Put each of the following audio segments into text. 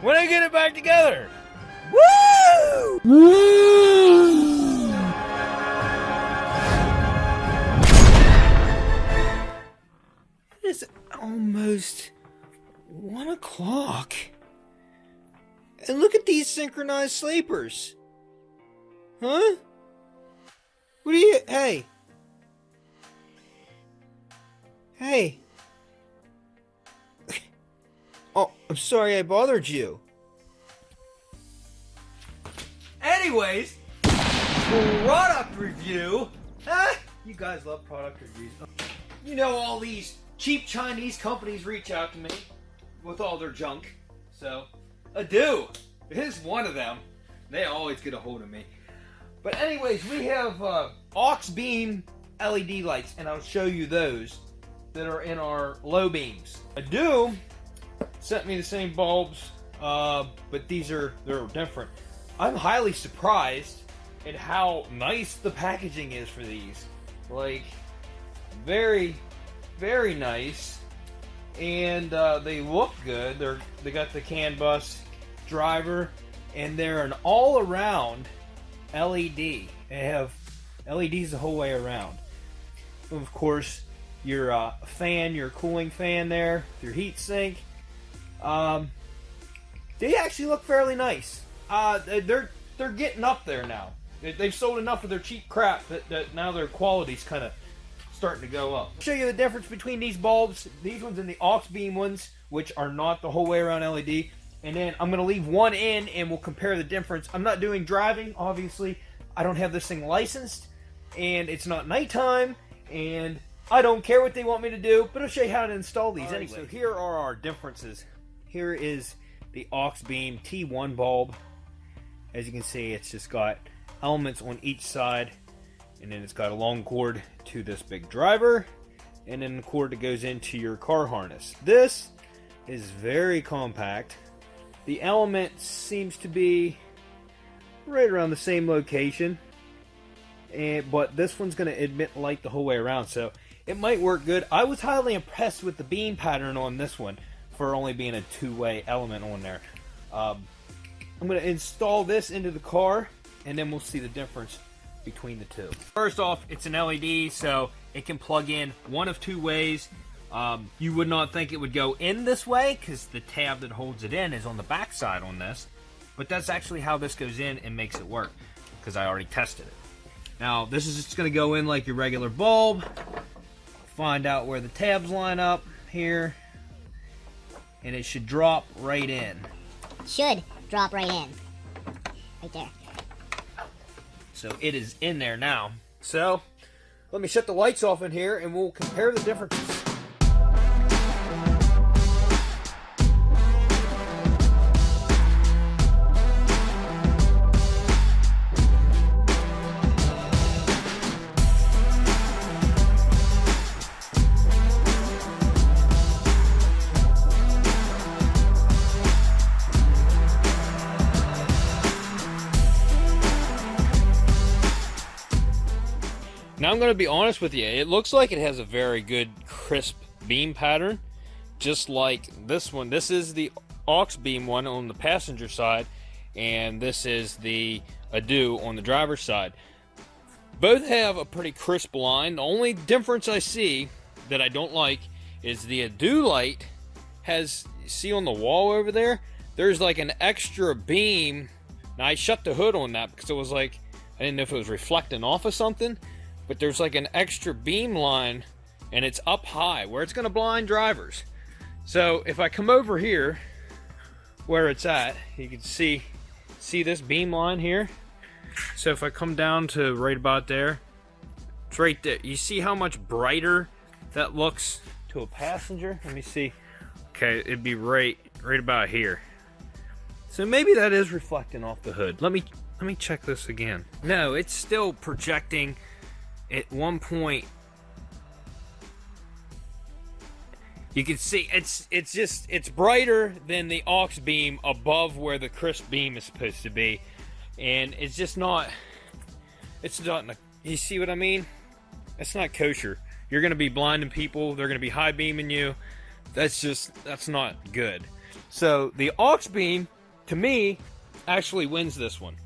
when I get it back together. Woo! Woo! It's almost 1 o'clock. And look at these synchronized sleepers. Huh? What do you... Hey. Hey. Oh, I'm sorry I bothered you. Anyways, product review. Huh? You guys love product reviews. You know, all these cheap Chinese companies reach out to me with all their junk. So, Ado is one of them. They always get a hold of me. But anyways, we have aux beam LED lights, and I'll show you those that are in our low beams. Ado sent me the same bulbs, but they're different. I'm highly surprised at how nice the packaging is for these. Like, very, very nice, and they look good. They got the CAN bus driver, and they're an all-around LED. They have LEDs the whole way around. Of course, your fan, your cooling fan there, your heat sink. They actually look fairly nice. They're getting up there now. They've sold enough of their cheap crap that now their quality's kind of starting to go up. I'll show you the difference between these bulbs. These ones and the aux beam ones, which are not the whole way around LED. And then I'm going to leave one in and we'll compare the difference. I'm not doing driving, obviously. I don't have this thing licensed, and it's not nighttime, and I don't care what they want me to do, but I'll show you how to install these anyway. So here are our differences. Here is the aux beam T1 bulb. As you can see, it's just got elements on each side, and then it's got a long cord to this big driver, and then the cord that goes into your car harness. This is very compact. The element seems to be right around the same location, but this one's going to emit light the whole way around, so it might work good. I was highly impressed with the beam pattern on this one for only being a two-way element on there. I'm going to install this into the car, and then we'll see the difference between the two. First off, it's an LED, so it can plug in one of two ways. You would not think it would go in this way because the tab that holds it in is on the back side on this, but that's actually how this goes in and makes it work because I already tested it. Now this is just going to go in like your regular bulb. Find out where the tabs line up here, and it should drop right in. Should drop right in. Right there. So it is in there now. So let me shut the lights off in here and we'll compare the differences. Now I'm going to be honest with you, it looks like it has a very good crisp beam pattern, just like this one. This is the aux beam one on the passenger side, and this is the Ado on the driver's side. Both have a pretty crisp line. The only difference I see that I don't like is the Ado light has, see on the wall over there, there's like an extra beam. Now I shut the hood on that because it was like, I didn't know if it was reflecting off of something. But there's like an extra beam line, and it's up high where it's going to blind drivers. So if I come over here where it's at, you can see this beam line here. So if I come down to right about there, it's right there. You see how much brighter that looks to a passenger? Let me see. Okay, it'd be right about here. So maybe that is reflecting off the hood. Let me check this again. No, it's still projecting. At one point, you can see it's brighter than the aux beam above where the crisp beam is supposed to be, and it's just not. It's not. You see what I mean? It's not kosher. You're going to be blinding people. They're going to be high beaming you. That's not good. So the aux beam to me, actually wins this one.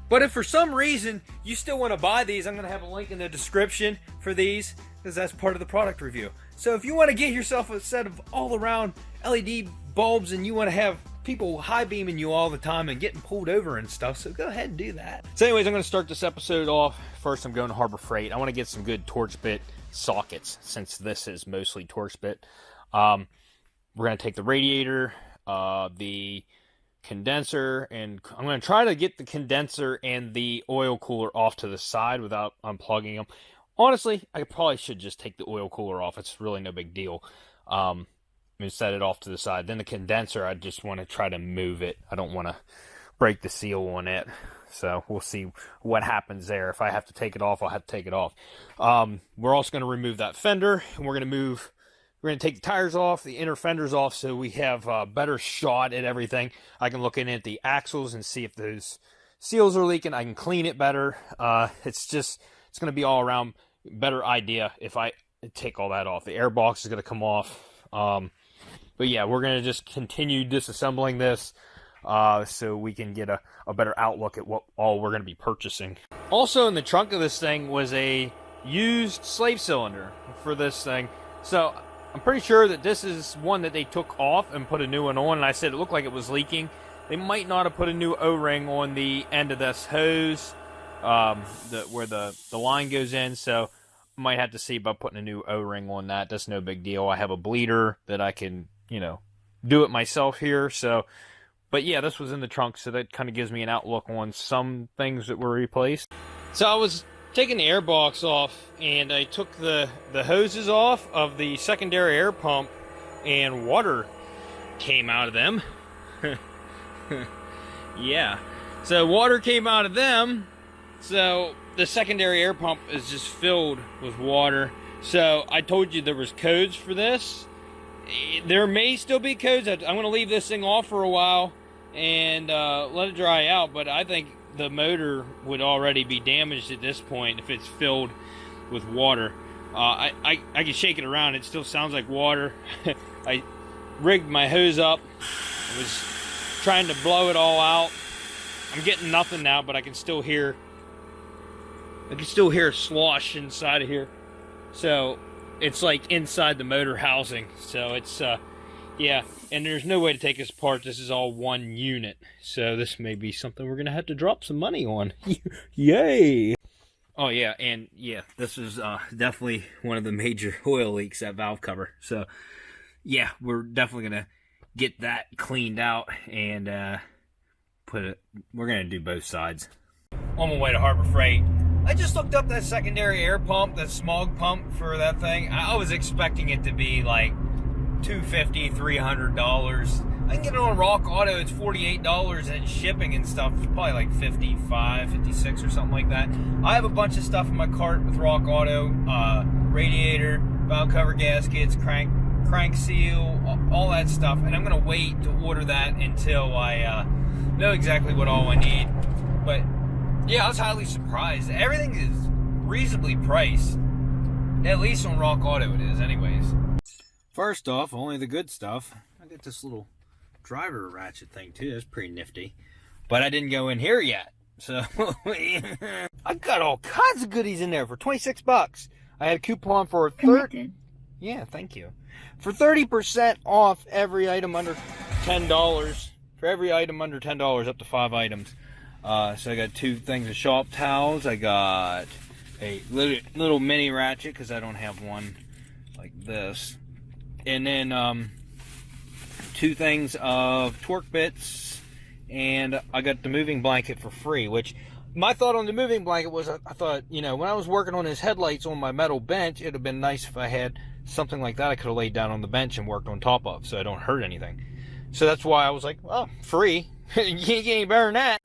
But if for some reason you still want to buy these, I'm going to have a link in the description for these, because that's part of the product review. So if you want to get yourself a set of all-around LED bulbs and you want to have people high beaming you all the time and getting pulled over and stuff, so go ahead and do that. So anyways, I'm going to start this episode off. First, I'm going to Harbor Freight. I want to get some good Torx bit sockets, since this is mostly Torx bit. We're going to take the radiator, the condenser, and I'm going to try to get the condenser and the oil cooler off to the side without unplugging them. Honestly, I probably should just take the oil cooler off. It's really no big deal. And set it off to the side. Then the condenser, I just want to try to move it. I don't want to break the seal on it. So we'll see what happens there. If I have to take it off, I'll have to take it off. We're also going to remove that fender, and we're going to take the tires off, the inner fenders off, so we have a better shot at everything. I can look in at the axles and see if those seals are leaking. I can clean it better. It's going to be all around better idea if I take all that off. The air box is going to come off. But yeah, we're going to just continue disassembling this so we can get a better outlook at what all we're going to be purchasing. Also in the trunk of this thing was a used slave cylinder for this thing. So I'm pretty sure that this is one that they took off and put a new one on. And I said it looked like it was leaking. They might not have put a new O-ring on the end of this hose where the line goes in. So I might have to see about putting a new O-ring on that. That's no big deal. I have a bleeder that I can, do it myself here. So, but yeah, this was in the trunk, so that kind of gives me an outlook on some things that were replaced. So I was taking the air box off, and I took the hoses off of the secondary air pump, and water came out of them. Yeah. So water came out of them. So the secondary air pump is just filled with water. So I told you there was codes for this. There may still be codes. I'm going to leave this thing off for a while and let it dry out, but I think the motor would already be damaged at this point if it's filled with water. I can shake it around. It still sounds like water. I rigged my hose up. I was trying to blow it all out. I'm getting nothing now, but I can still hear slosh inside of here. So it's like inside the motor housing. So it's yeah, and there's no way to take this apart. This is all one unit. So this may be something we're gonna have to drop some money on. Yay! Oh yeah, and yeah, this is definitely one of the major oil leaks, that valve cover. So yeah, we're definitely gonna get that cleaned out and we're gonna do both sides. On my way to Harbor Freight, I just looked up that secondary air pump, that smog pump for that thing. I was expecting it to be like $250, $300. I can get it on Rock Auto. It's $48, and shipping and stuff is probably like $55, $56 or something like that. I have a bunch of stuff in my cart with Rock Auto, radiator, valve cover gaskets, crank seal, all that stuff, and I'm gonna wait to order that until I know exactly what all I need. But yeah, I was highly surprised. Everything is reasonably priced. At least on Rock Auto it is anyways. First off, only the good stuff. I got this little driver ratchet thing too. That's pretty nifty. But I didn't go in here yet. So I got all kinds of goodies in there for 26 bucks. I had a coupon for yeah, thank you. For 30% off every item under $10. For every item under $10, up to 5 items. So I got 2 things of shop towels. I got a little mini ratchet because I don't have one like this. And then 2 things of torque bits, and I got the moving blanket for free. Which my thought on the moving blanket was, I thought, when I was working on his headlights on my metal bench, it'd have been nice if I had something like that I could have laid down on the bench and worked on top of, so I don't hurt anything. So that's why I was like, oh, free. You can't get any better than that.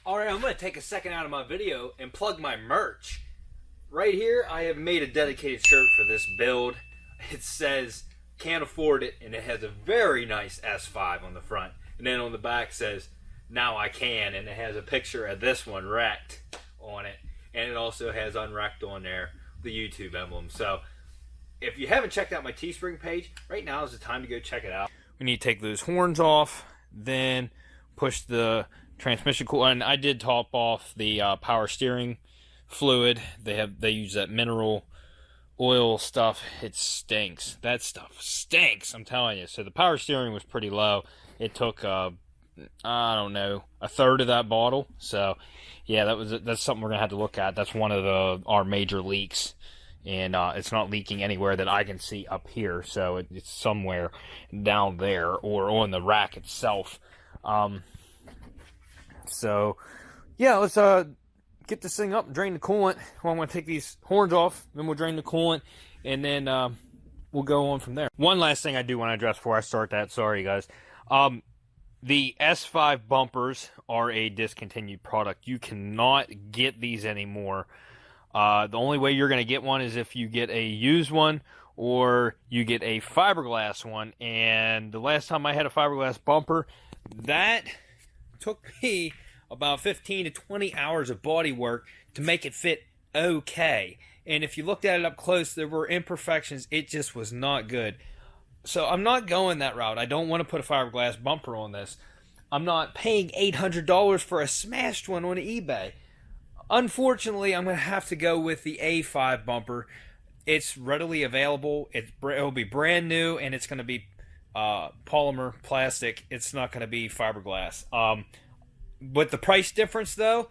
Alright, I'm going to take a second out of my video and plug my merch. Right here, I have made a dedicated shirt for this build. It says, can't afford it, and it has a very nice S5 on the front. And then on the back says, now I can, and it has a picture of this one wrecked on it, and it also has unwrecked on there the YouTube emblem. So if you haven't checked out my Teespring page, right now is the time to go check it out. We need to take those horns off, then push the transmission coil. And I did top off the power steering fluid. They use that mineral oil stuff. It stinks. That stuff stinks, I'm telling you. So the power steering was pretty low. It took I don't know, a third of that bottle. So yeah, that's something we're gonna have to look at. That's one of our major leaks, and it's not leaking anywhere that I can see up here. So it's somewhere down there or on the rack itself. So yeah, let's get this thing up and drain the coolant. Well, I'm going to take these horns off, then we'll drain the coolant, and then we'll go on from there. One last thing I do want to address before I start that, sorry guys. The S5 bumpers are a discontinued product. You cannot get these anymore. The only way you're going to get one is if you get a used one or you get a fiberglass one. And the last time I had a fiberglass bumper, that took me about 15 to 20 hours of body work to make it fit okay. And if you looked at it up close, there were imperfections. It just was not good. So I'm not going that route. I don't want to put a fiberglass bumper on this. I'm not paying $800 for a smashed one on eBay. Unfortunately, I'm going to have to go with the A5 bumper. It's readily available. It'll be brand new, and it's going to be polymer plastic. It's not going to be fiberglass. But the price difference, though,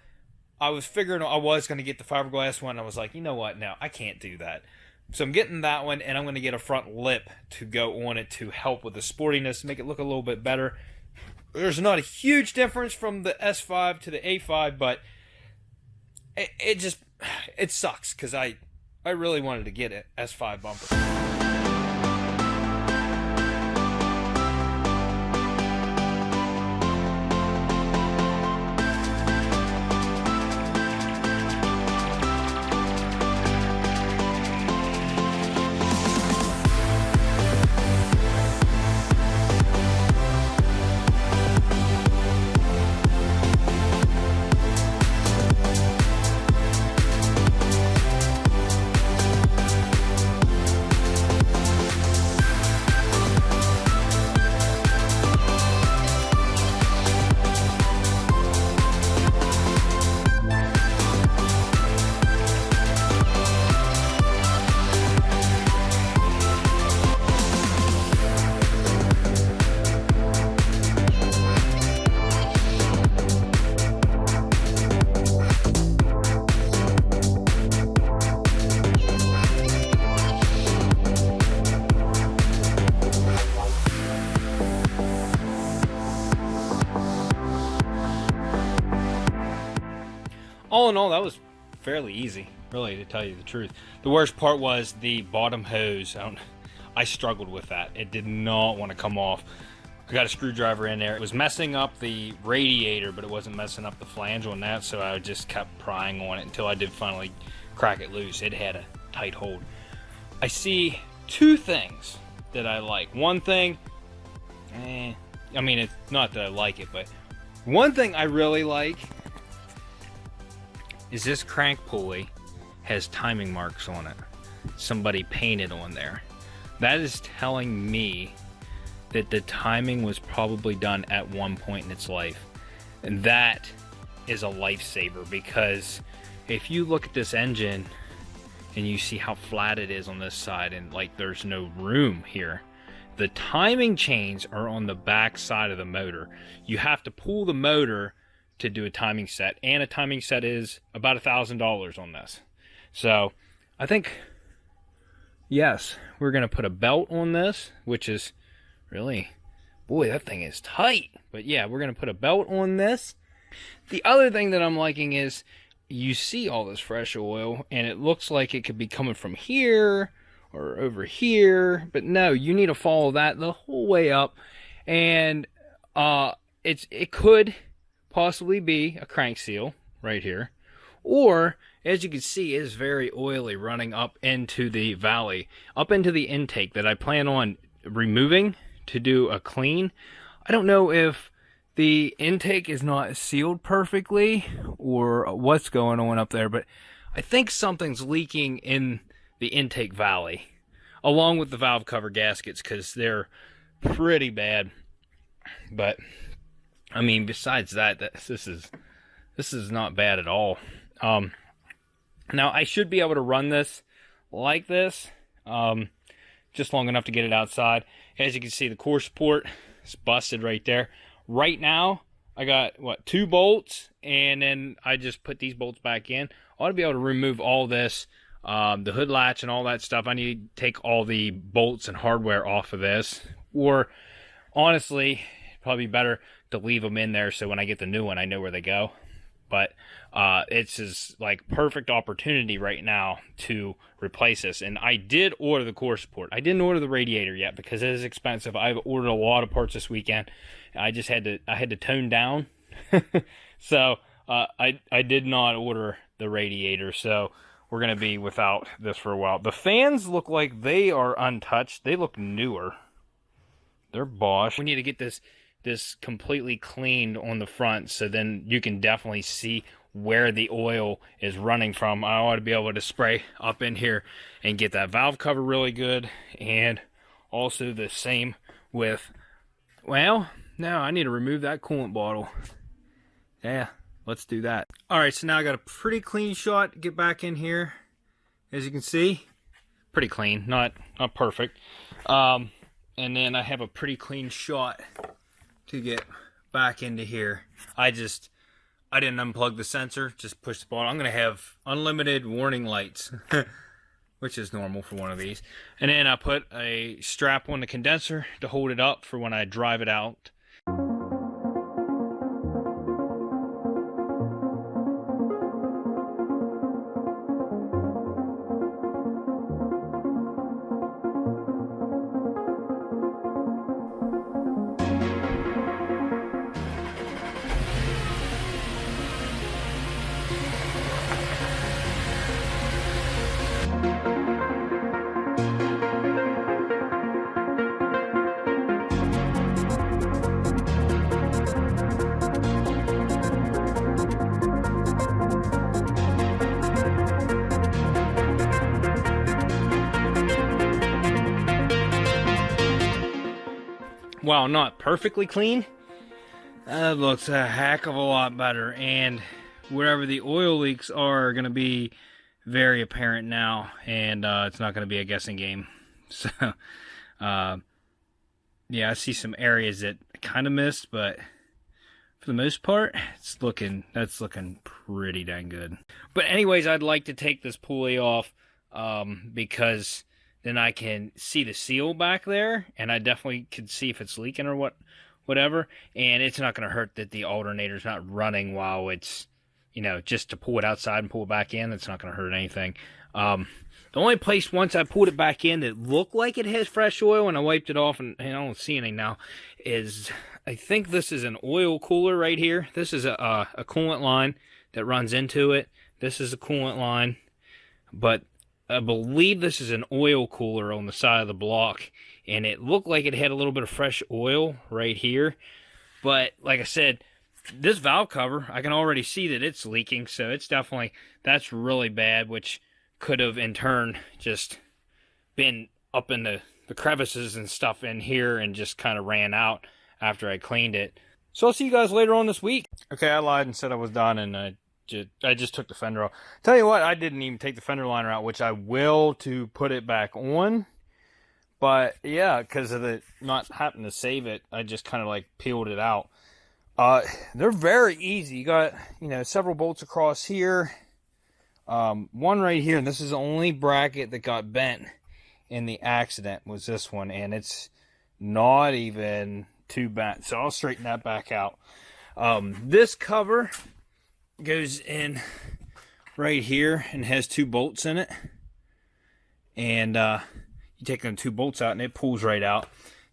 I was figuring I was going to get the fiberglass one. I was like, you know what? No, I can't do that. So I'm getting that one, and I'm going to get a front lip to go on it to help with the sportiness, make it look a little bit better. There's not a huge difference from the S5 to the A5, but it sucks because I really wanted to get an S5 bumper. All in all, that was fairly easy, really, to tell you the truth. The worst part was the bottom hose. I struggled with that. It did not want to come off. I got a screwdriver in there. It was messing up the radiator, but it wasn't messing up the flange on that, so I just kept prying on it until I did finally crack it loose. It had a tight hold. I see two things that I like. One thing, I mean, it's not that I like it, but one thing I really like is this crank pulley has timing marks on it. Somebody painted on there. That is telling me that the timing was probably done at one point in its life. And that is a lifesaver, because if you look at this engine and you see how flat it is on this side and like there's no room here, the timing chains are on the back side of the motor. You have to pull the motor to do a timing set, and a timing set is about $1,000 on this. So I think, yes, we're gonna put a belt on this, which is really, boy, that thing is tight. But yeah, we're gonna put a belt on this. The other thing that I'm liking is you see all this fresh oil, and it looks like it could be coming from here or over here, but no, you need to follow that the whole way up. And it could possibly be a crank seal right here, or as you can see, it is very oily running up into the valley, up into the intake that I plan on removing to do a clean. I don't know if the intake is not sealed perfectly or what's going on up there, but I think something's leaking in the intake valley, along with the valve cover gaskets, because they're pretty bad. But I mean, besides that, this is not bad at all. Now I should be able to run this like this, just long enough to get it outside. As you can see, the core support is busted right there. Right now, I got, what, 2 bolts, and then I just put these bolts back in. I ought to be able to remove all this, the hood latch and all that stuff. I need to take all the bolts and hardware off of this. Or, honestly, probably better to leave them in there so when I get the new one, I know where they go. But it's just like perfect opportunity right now to replace this. And I did order the core support. I didn't order the radiator yet because it is expensive. I've ordered a lot of parts this weekend. I just had to tone down. So I did not order the radiator. So we're gonna be without this for a while. The fans look like they are untouched. They look newer. They're Bosch. We need to get this completely cleaned on the front, so then you can definitely see where the oil is running from. I ought to be able to spray up in here and get that valve cover really good, and also the same with, well, now I need to remove that coolant bottle. Yeah, let's do that. Alright, so now I got a pretty clean shot to get back in here. As you can see, pretty clean, not perfect. And then I have a pretty clean shot to get back into here. I didn't unplug the sensor, just push the button. I'm gonna have unlimited warning lights, which is normal for one of these. And then I put a strap on the condenser to hold it up for when I drive it out. While not perfectly clean, that looks a heck of a lot better, and wherever the oil leaks are going to be very apparent now, and it's not going to be a guessing game. So yeah, I see some areas that I kind of missed, but for the most part, that's looking pretty dang good. But anyways, I'd like to take this pulley off because then I can see the seal back there, and I definitely can see if it's leaking or whatever, and it's not going to hurt that the alternator's not running while it's, you know, just to pull it outside and pull it back in. It's not going to hurt anything. The only place once I pulled it back in that looked like it has fresh oil, and I wiped it off and I don't see anything now, is I think this is an oil cooler right here. This is a coolant line that runs into it. This is a coolant line, but I believe this is an oil cooler on the side of the block, and it looked like it had a little bit of fresh oil right here. But like I said, this valve cover, I can already see that it's leaking, so it's definitely, that's really bad, which could have in turn just been up in the crevices and stuff in here and just kind of ran out after I cleaned it. So I'll see you guys later on this week. Okay, I lied and said I was done, and I just took the fender off. Tell you what, I didn't even take the fender liner out, which I will to put it back on. But yeah, because of the not having to save it, I just kind of like peeled it out. They're very easy. You got, you know, several bolts across here. One right here, and this is the only bracket that got bent in the accident was this one, and it's not even too bad. So I'll straighten that back out. This cover goes in right here and has 2 bolts in it, and you take them 2 bolts out and it pulls right out.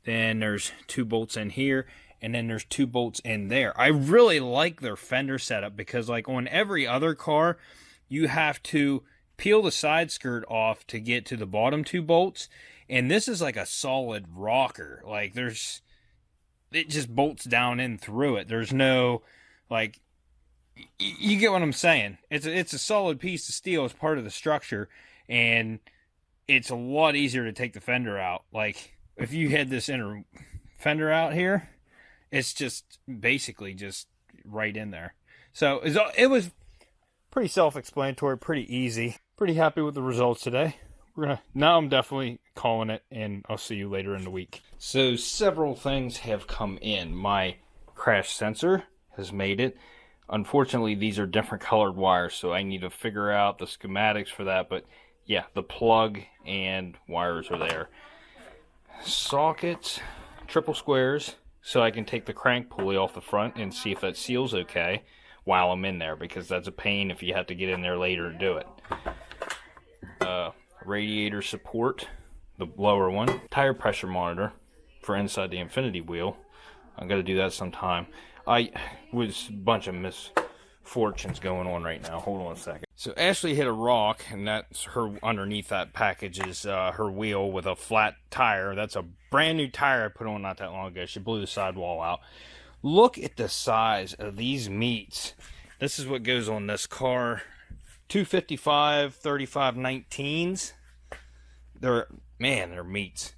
Then there's 2 bolts in here, and then there's 2 bolts in there. I really like their fender setup because, like, on every other car you have to peel the side skirt off to get to the bottom 2 bolts, and this is like a solid rocker. Like, there's it just bolts down in through it. There's no, like, you get what I'm saying. It's a solid piece of steel as part of the structure, and it's a lot easier to take the fender out. Like, if you had this inner fender out here, it's just basically just right in there. So it was pretty self-explanatory, pretty easy. Pretty happy with the results today. Now I'm definitely calling it, and I'll see you later in the week. So several things have come in. My crash sensor has made it. Unfortunately, these are different colored wires, so I need to figure out the schematics for that. But yeah, the plug and wires are there. Sockets, triple squares, so I can take the crank pulley off the front and see if that seals okay while I'm in there, because that's a pain if you have to get in there later to do it. Radiator support, the lower one. Tire pressure monitor for inside the infinity wheel. I'm going to do that sometime. I was a bunch of misfortunes going on right now. Hold on a second. So Ashley hit a rock, and that's her underneath that package is her wheel with a flat tire. That's a brand new tire I put on not that long ago. She blew the sidewall out. Look at the size of these meats. This is what goes on this car. 255 35 19s. They're meats.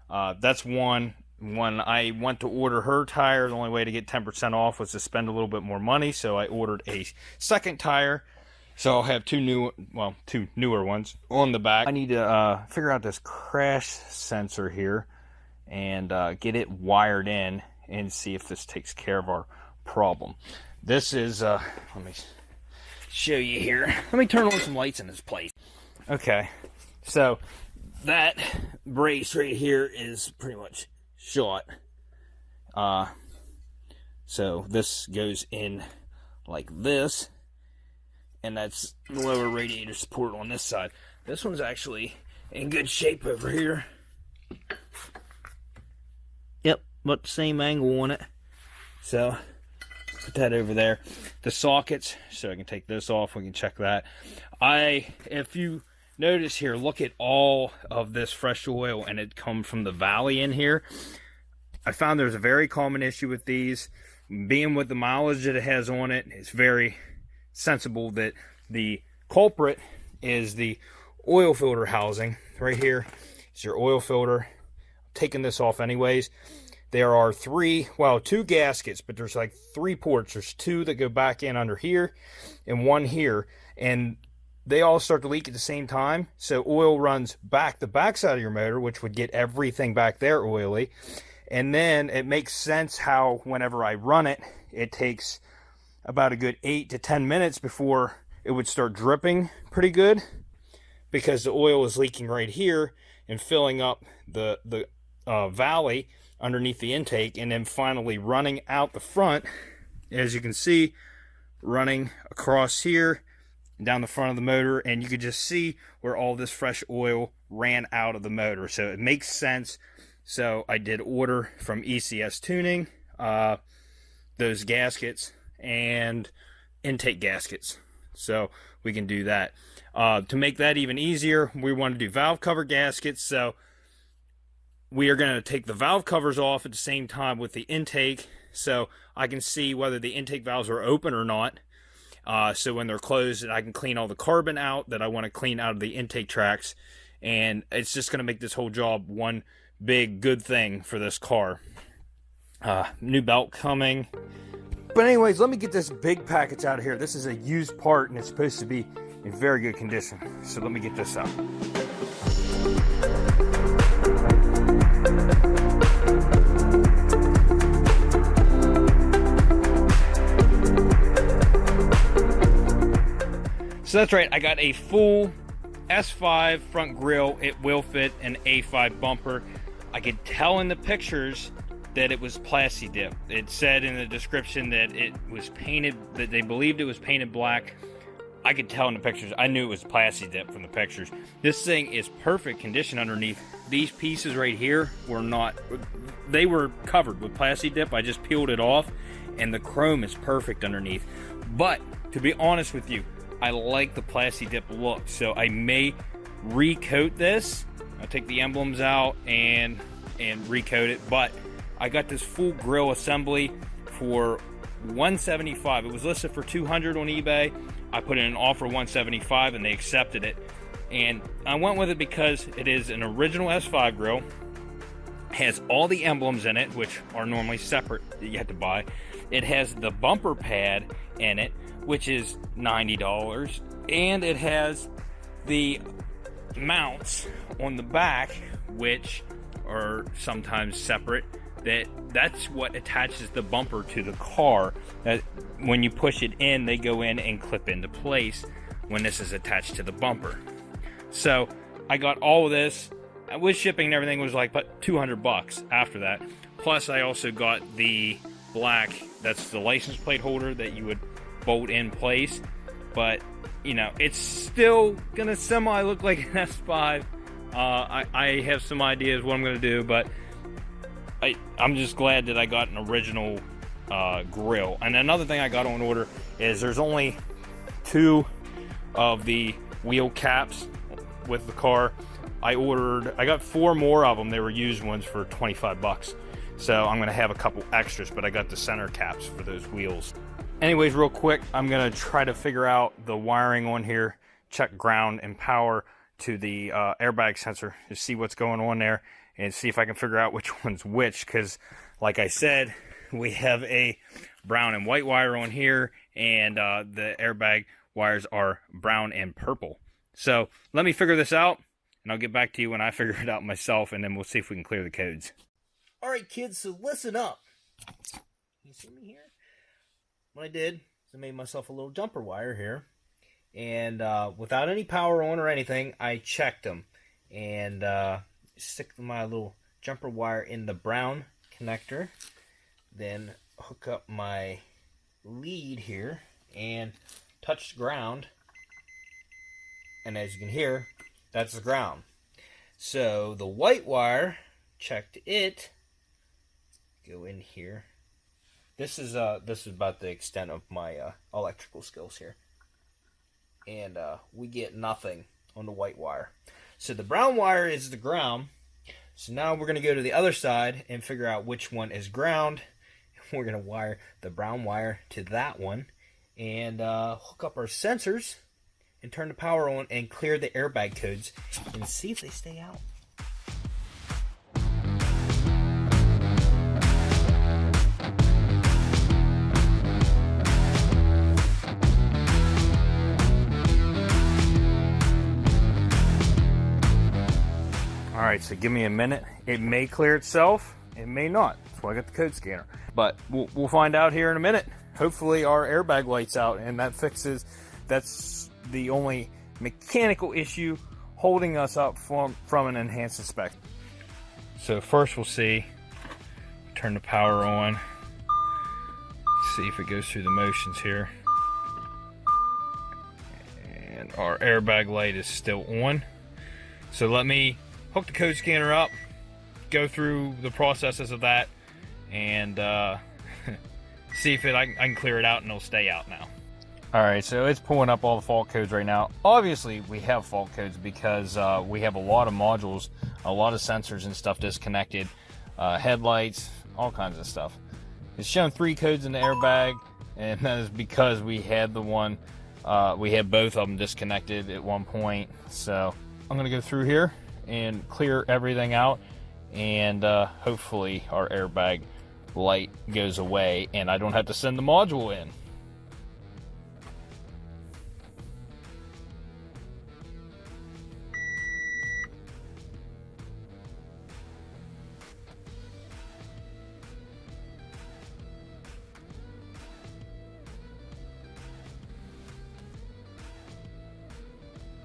That's one. When I went to order her tire, the only way to get 10% off was to spend a little bit more money, so I ordered a second tire. So I'll have two newer ones on the back. I need to figure out this crash sensor here and get it wired in and see if this takes care of our problem. This is, let me show you here. Let me turn on some lights in this place. Okay, so that brace right here is pretty much shot. So this goes in like this, and that's the lower radiator support on this side. This one's actually in good shape over here. Yep, but same angle on it. So put that over there. The sockets, so I can take this off, we can check that. If you notice here, look at all of this fresh oil, and it comes from the valley in here. I found there's a very common issue with these. Being with the mileage that it has on it, it's very sensible that the culprit is the oil filter housing. Right here is your oil filter. I'm taking this off anyways. There are two gaskets, but there's like 3 ports. There's 2 that go back in under here and 1 here, and they all start to leak at the same time. So oil runs back the backside of your motor, which would get everything back there oily. And then it makes sense how whenever I run it, it takes about a good 8 to 10 minutes before it would start dripping pretty good, because the oil is leaking right here and filling up the valley underneath the intake, and then finally running out the front, as you can see, running across here down the front of the motor, and you could just see where all this fresh oil ran out of the motor. So it makes sense. So I did order from ECS Tuning those gaskets and intake gaskets, so we can do that. To make that even easier, we want to do valve cover gaskets. So we are going to take the valve covers off at the same time with the intake, so I can see whether the intake valves are open or not. So when they're closed, I can clean all the carbon out that I want to clean out of the intake tracks, and it's just going to make this whole job one big good thing for this car. New belt coming. But anyways, let me get this big package out of here. This is a used part, and it's supposed to be in very good condition. So let me get this out. So that's right, I got a full S5 front grille. It will fit an A5 bumper. I could tell in the pictures that it was Plasti Dip. It said in the description that it was painted, that they believed it was painted black. I could tell in the pictures. I knew it was Plasti Dip from the pictures. This thing is perfect condition underneath. These pieces right here were not, they were covered with Plasti Dip. I just peeled it off, and the chrome is perfect underneath. But to be honest with you, I like the Plasti Dip look, so I may recoat this. I'll take the emblems out and recoat it, but I got this full grill assembly for $175. It was listed for $200 on eBay. I put in an offer $175 and they accepted it. And I went with it because it is an original S5 grill. Has all the emblems in it, which are normally separate that you have to buy. It has the bumper pad in it, which is $90. And it has the mounts on the back, which are sometimes separate. That's what attaches the bumper to the car. When you push it in, they go in and clip into place when this is attached to the bumper. So I got all of this. With shipping and everything, was like about $200 after that. Plus I also got the black, that's the license plate holder that you would bolt in place. But you know, it's still gonna semi look like an S5. I have some ideas what I'm gonna do, but I'm just glad that I got an original grill. And another thing I got on order is there's only 2 of the wheel caps with the car. I got 4 more of them. They were used ones for $25. So I'm gonna have a couple extras, but I got the center caps for those wheels. Anyways, real quick, I'm gonna try to figure out the wiring on here, check ground and power to the airbag sensor to see what's going on there and see if I can figure out which one's which, because like I said, we have a brown and white wire on here, and the airbag wires are brown and purple. So let me figure this out, and I'll get back to you when I figure it out myself, and then we'll see if we can clear the codes. All right, kids, so listen up. Can you see me here? What I did is I made myself a little jumper wire here, and without any power on or anything, I checked them, and stick my little jumper wire in the brown connector, then hook up my lead here and touch the ground, and as you can hear, that's the ground. So the white wire, checked it, go in here. This is about the extent of my electrical skills here, and we get nothing on the white wire. So the brown wire is the ground. So now we're going to go to the other side and figure out which one is ground. We're going to wire the brown wire to that one and hook up our sensors and turn the power on and clear the airbag codes and see if they stay out. Alright, so give me a minute. It may clear itself, it may not. That's why I got the code scanner. But we'll find out here in a minute. Hopefully our airbag light's out, and that's the only mechanical issue holding us up from an enhanced inspection. So first we'll see, turn the power on, see if it goes through the motions here. And our airbag light is still on. So let me hook the code scanner up, go through the processes of that, and see if I can clear it out and it'll stay out now. Alright, so it's pulling up all the fault codes right now. Obviously, we have fault codes because we have a lot of modules, a lot of sensors and stuff disconnected, headlights, all kinds of stuff. It's showing 3 codes in the airbag, and that is because we had we had both of them disconnected at one point. So I'm going to go through here and clear everything out, and hopefully our airbag light goes away and I don't have to send the module in.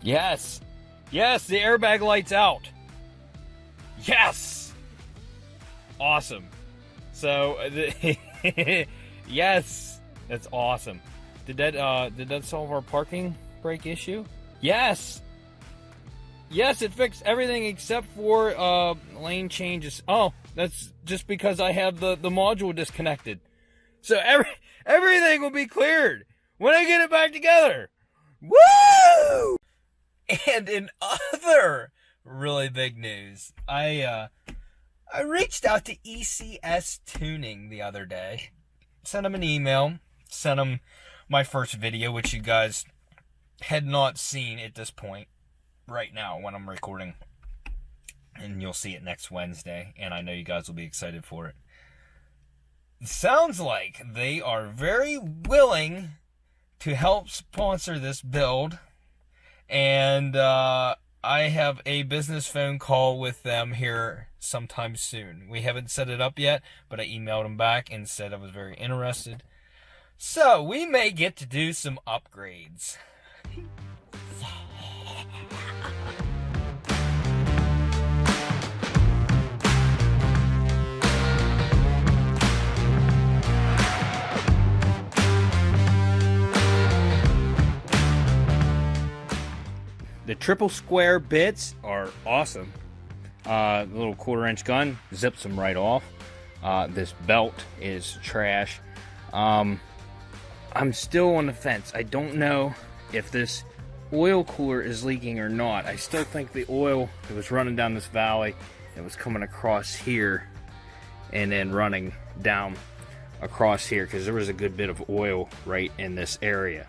Yes! Yes, the airbag light's out! Yes! Awesome. So, yes! That's awesome. Did that solve our parking brake issue? Yes! Yes, it fixed everything except for lane changes. Oh, that's just because I have the module disconnected. So everything will be cleared when I get it back together. Woo! And in other really big news, I I reached out to ECS Tuning the other day. Sent them an email. Sent them my first video, which you guys had not seen at this point. Right now, when I'm recording. And you'll see it next Wednesday. And I know you guys will be excited for it. It sounds like they are very willing to help sponsor this build. And I have a business phone call with them here sometime soon. We haven't set it up yet, but I emailed them back and said I was very interested. So we may get to do some upgrades. The triple square bits are awesome. The little 1/4-inch gun zips them right off. This belt is trash. I'm still on the fence. I don't know if this oil cooler is leaking or not. I still think the oil that was running down this valley, it was coming across here and then running down across here, because there was a good bit of oil right in this area.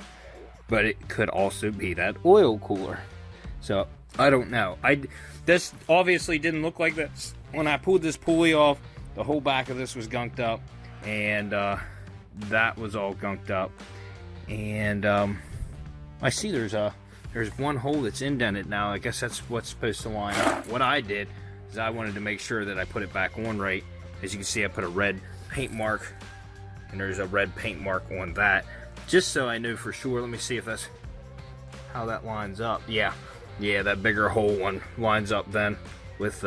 But it could also be that oil cooler. So, I don't know. This obviously didn't look like this. When I pulled this pulley off, the whole back of this was gunked up. And that was all gunked up. And I see there's one hole that's indented now. I guess that's what's supposed to line up. What I did is I wanted to make sure that I put it back on right. As you can see, I put a red paint mark. And there's a red paint mark on that. Just so I know for sure. Let me see if that's how that lines up. Yeah, that bigger hole one lines up then with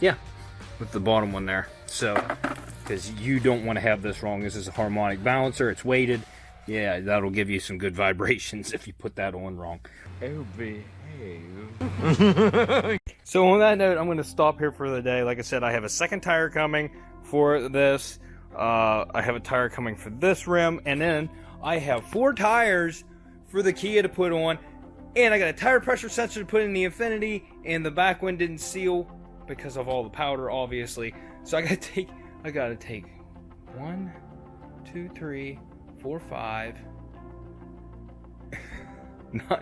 with the bottom one there. So, because you don't want to have this wrong. This is a harmonic balancer. It's weighted. Yeah, that'll give you some good vibrations if you put that on wrong. Oh, behave. So on that note, I'm going to stop here for the day. Like I said, I have a second tire coming for this. I have a tire coming for this rim. And then I have 4 tires for the Kia to put on. And I got a tire pressure sensor to put in the Infinity, and the back one didn't seal because of all the powder, obviously. So I gotta take 1, 2, 3, 4, 5,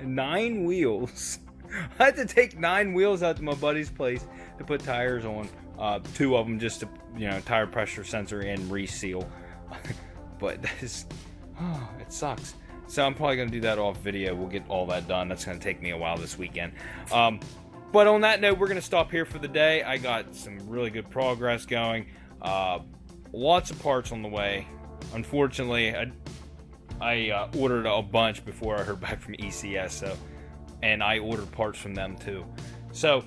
9 wheels. I had to take 9 wheels out to my buddy's place to put tires on. 2 of them just to, tire pressure sensor and reseal. But that is, it sucks. So I'm probably going to do that off video. We'll get all that done. That's going to take me a while this weekend. But on that note, we're going to stop here for the day. I got some really good progress going. Lots of parts on the way. Unfortunately, I ordered a bunch before I heard back from ECS. And I ordered parts from them too. So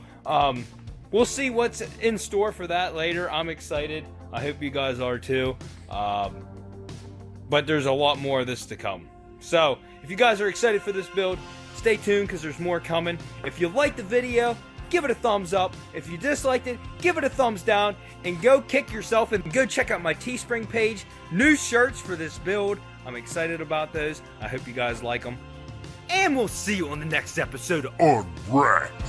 we'll see what's in store for that later. I'm excited. I hope you guys are too. But there's a lot more of this to come. So, if you guys are excited for this build, stay tuned because there's more coming. If you liked the video, give it a thumbs up. If you disliked it, give it a thumbs down. And go kick yourself and go check out my Teespring page. New shirts for this build. I'm excited about those. I hope you guys like them. And we'll see you on the next episode of Unwrapped.